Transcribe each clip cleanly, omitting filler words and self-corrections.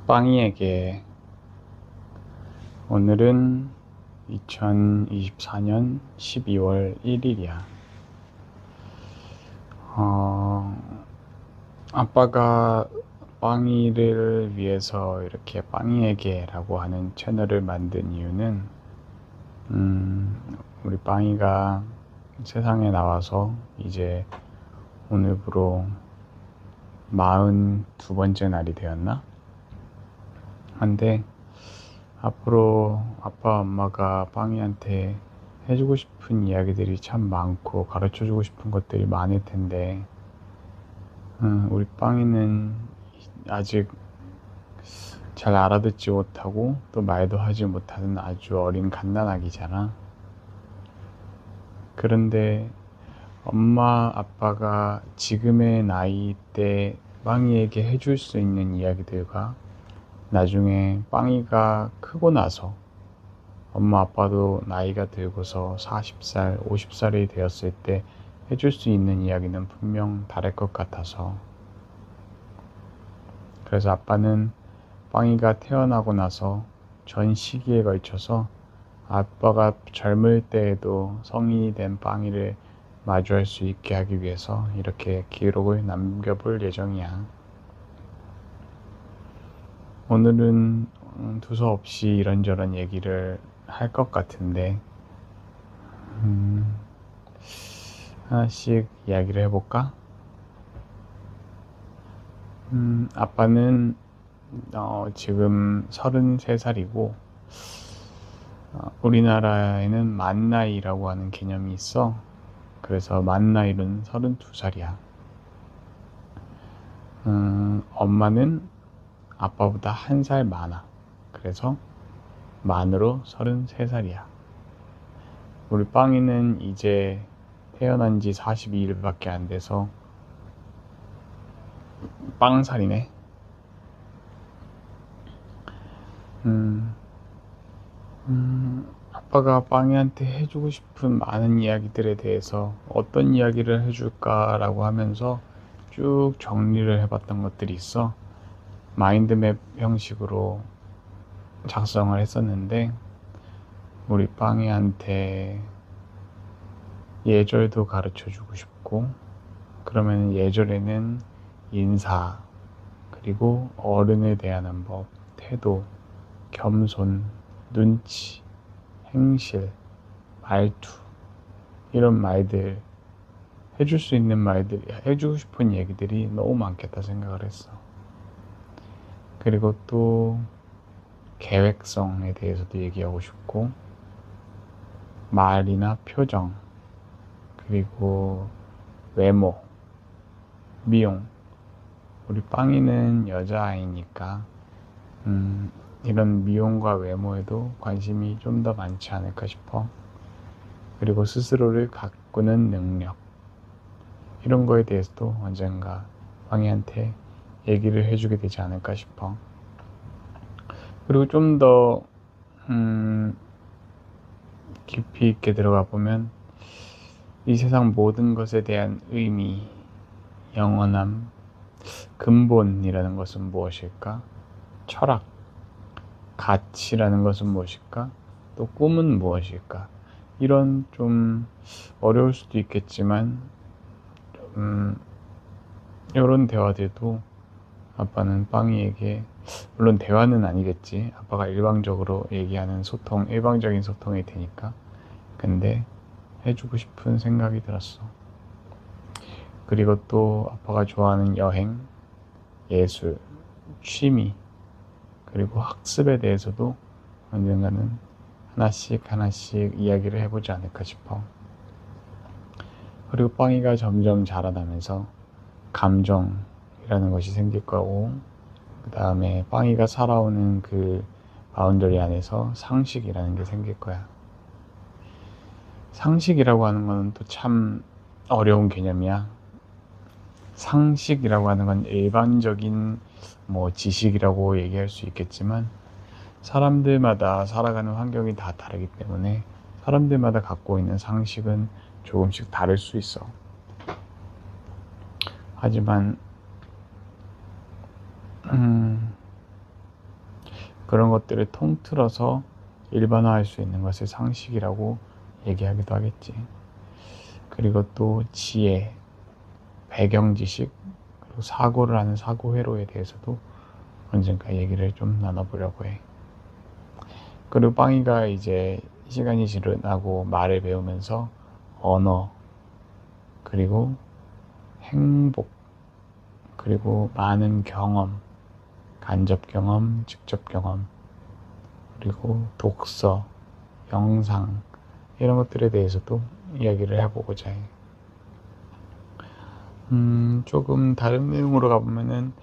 빵이에게. 오늘은 2024년 12월 1일이야. 아빠가 빵이를 위해서 이렇게 빵이에게라고 하는 채널을 만든 이유는 우리 빵이가 세상에 나와서 이제 오늘부로 42번째 날이 되었나? 한데 앞으로 아빠 엄마가 빵이한테 해주고 싶은 이야기들이 참 많고 가르쳐주고 싶은 것들이 많을 텐데 우리 빵이는 아직 잘 알아듣지 못하고 또 말도 하지 못하는 아주 어린 갓난아기잖아. 그런데 엄마 아빠가 지금의 나이 때 빵이에게 해줄 수 있는 이야기들과 나중에 빵이가 크고 나서 엄마 아빠도 나이가 들고서 40살, 50살이 되었을 때 해줄 수 있는 이야기는 분명 다를 것 같아서, 그래서 아빠는 빵이가 태어나고 나서 전 시기에 걸쳐서 아빠가 젊을 때에도 성인이 된 빵이를 마주할 수 있게 하기 위해서 이렇게 기록을 남겨볼 예정이야. 오늘은 두서없이 이런저런 얘기를 할 것 같은데 하나씩 이야기를 해볼까? 아빠는 지금 33살이고 우리나라에는 만나이라고 하는 개념이 있어. 그래서 만나이는 32살이야. 엄마는 아빠보다 1살 많아. 그래서 만으로 33살이야. 우리 빵이는 이제 태어난 지 42일밖에 안 돼서 빵살이네. 아빠가 빵이한테 해주고 싶은 많은 이야기들에 대해서 어떤 이야기를 해줄까라고 하면서 쭉 정리를 해봤던 것들이 있어. 마인드맵 형식으로 작성을 했었는데 우리 빵이한테 예절도 가르쳐주고 싶고, 그러면 예절에는 인사, 그리고 어른에 대한 법, 태도, 겸손, 눈치, 행실, 말투, 이런 말들, 해줄 수 있는 말들, 해주고 싶은 얘기들이 너무 많겠다 생각을 했어. 그리고 또 계획성에 대해서도 얘기하고 싶고, 말이나 표정, 그리고 외모, 미용. 우리 빵이는 여자아이니까 이런 미용과 외모에도 관심이 좀 더 많지 않을까 싶어. 그리고 스스로를 가꾸는 능력, 이런 거에 대해서도 언젠가 빵이한테 얘기를 해주게 되지 않을까 싶어. 그리고 좀 더 깊이 있게 들어가 보면 이 세상 모든 것에 대한 의미, 영원함, 근본이라는 것은 무엇일까? 철학, 가치라는 것은 무엇일까? 또 꿈은 무엇일까? 이런 좀 어려울 수도 있겠지만 이런 대화들도 아빠는 빵이에게, 물론 대화는 아니겠지. 아빠가 일방적으로 얘기하는 소통, 일방적인 소통이 되니까. 근데 해주고 싶은 생각이 들었어. 그리고 또 아빠가 좋아하는 여행, 예술, 취미, 그리고 학습에 대해서도 언젠가는 하나씩 이야기를 해보지 않을까 싶어. 그리고 빵이가 점점 자라나면서 감정이라는 것이 생길 거고, 그 다음에 빵이가 살아오는 그 바운더리 안에서 상식이라는 게 생길 거야. 상식이라고 하는 건 또 참 어려운 개념이야. 상식이라고 하는 건 일반적인 지식이라고 얘기할 수 있겠지만, 사람들마다 살아가는 환경이 다 다르기 때문에 사람들마다 갖고 있는 상식은 조금씩 다를 수 있어. 하지만 그런 것들을 통틀어서 일반화할 수 있는 것을 상식이라고 얘기하기도 하겠지. 그리고 또 지혜, 배경지식, 그리고 사고를 하는 사고회로에 대해서도 언젠가 얘기를 좀 나눠보려고 해. 그리고 빵이가 이제 시간이 지나고 말을 배우면서 언어, 그리고 행복, 그리고 많은 경험, 간접 경험, 직접 경험, 그리고 독서, 영상, 이런 것들에 대해서도 이야기를 해보고자 해. 조금 다른 내용으로 가보면은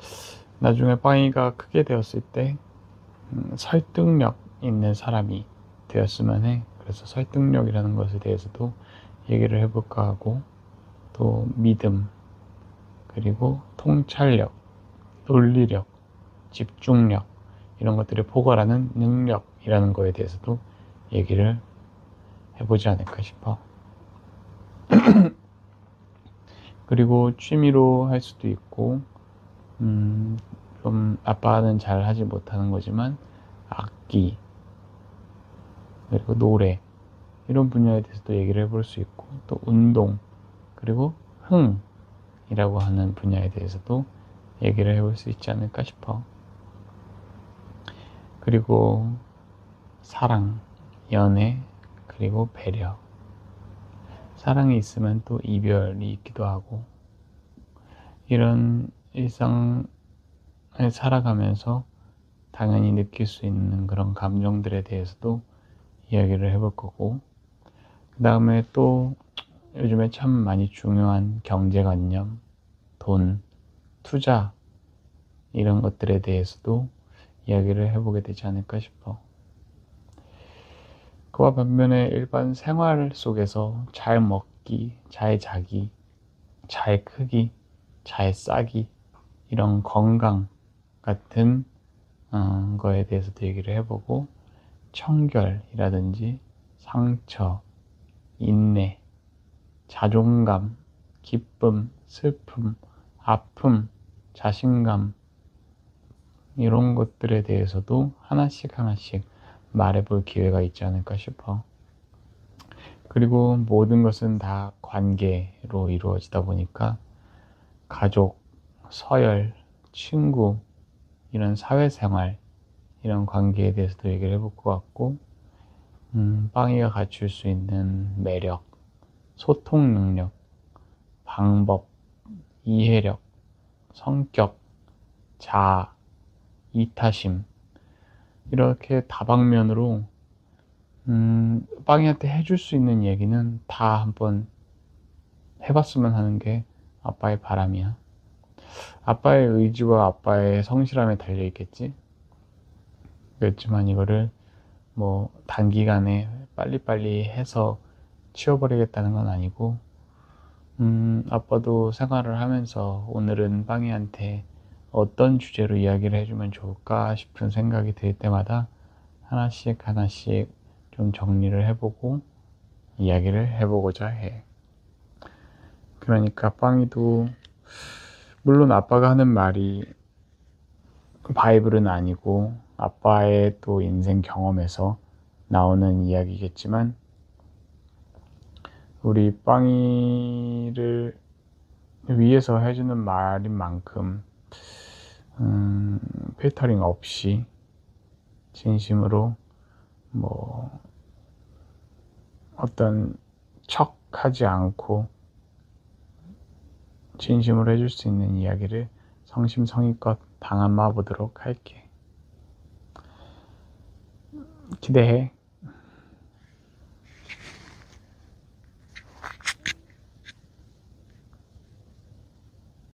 나중에 빵이가 크게 되었을 때 설득력 있는 사람이 되었으면 해. 그래서 설득력이라는 것에 대해서도 얘기를 해볼까 하고, 또 믿음, 그리고 통찰력, 논리력, 집중력, 이런 것들을 포괄하는 능력이라는 거에 대해서도 얘기를 해보지 않을까 싶어. 그리고 취미로 할 수도 있고, 좀 아빠는 잘 하지 못하는 거지만 악기, 그리고 노래, 이런 분야에 대해서도 얘기를 해볼 수 있고, 또 운동, 그리고 흥이라고 하는 분야에 대해서도 얘기를 해볼 수 있지 않을까 싶어. 그리고 사랑, 연애, 그리고 배려. 사랑이 있으면 또 이별이 있기도 하고, 이런 일상을 살아가면서 당연히 느낄 수 있는 그런 감정들에 대해서도 이야기를 해볼 거고, 그 다음에 또 요즘에 참 많이 중요한 경제관념, 돈, 투자, 이런 것들에 대해서도 이야기를 해보게 되지 않을까 싶어. 그와 반면에 일반 생활 속에서 잘 먹기, 잘 자기, 잘 크기, 잘 싸기, 이런 건강 같은 거에 대해서도 얘기를 해보고, 청결이라든지 상처, 인내, 자존감, 기쁨, 슬픔, 아픔, 자신감, 이런 것들에 대해서도 하나씩 하나씩 말해볼 기회가 있지 않을까 싶어. 그리고 모든 것은 다 관계로 이루어지다 보니까 가족, 서열, 친구, 이런 사회생활, 이런 관계에 대해서도 얘기를 해볼 것 같고, 빵이가 갖출 수 있는 매력, 소통 능력, 방법, 이해력, 성격, 자아, 이타심, 이렇게 다방면으로 빵이한테 해줄 수 있는 얘기는 다 한번 해봤으면 하는 게 아빠의 바람이야. 아빠의 의지와 아빠의 성실함에 달려있겠지. 그렇지만 이거를 뭐 단기간에 빨리빨리 해서 치워버리겠다는 건 아니고, 아빠도 생활을 하면서 오늘은 빵이한테 어떤 주제로 이야기를 해주면 좋을까 싶은 생각이 들 때마다 하나씩 하나씩 좀 정리를 해보고 이야기를 해보고자 해. 그러니까 빵이도 물론 아빠가 하는 말이 바이블은 아니고 아빠의 또 인생 경험에서 나오는 이야기겠지만, 우리 빵이를 위해서 해주는 말인 만큼 필터링 없이 진심으로 뭐 어떤 척하지 않고 진심으로 해줄 수 있는 이야기를 성심성의껏 담아보도록 할게. 기대해.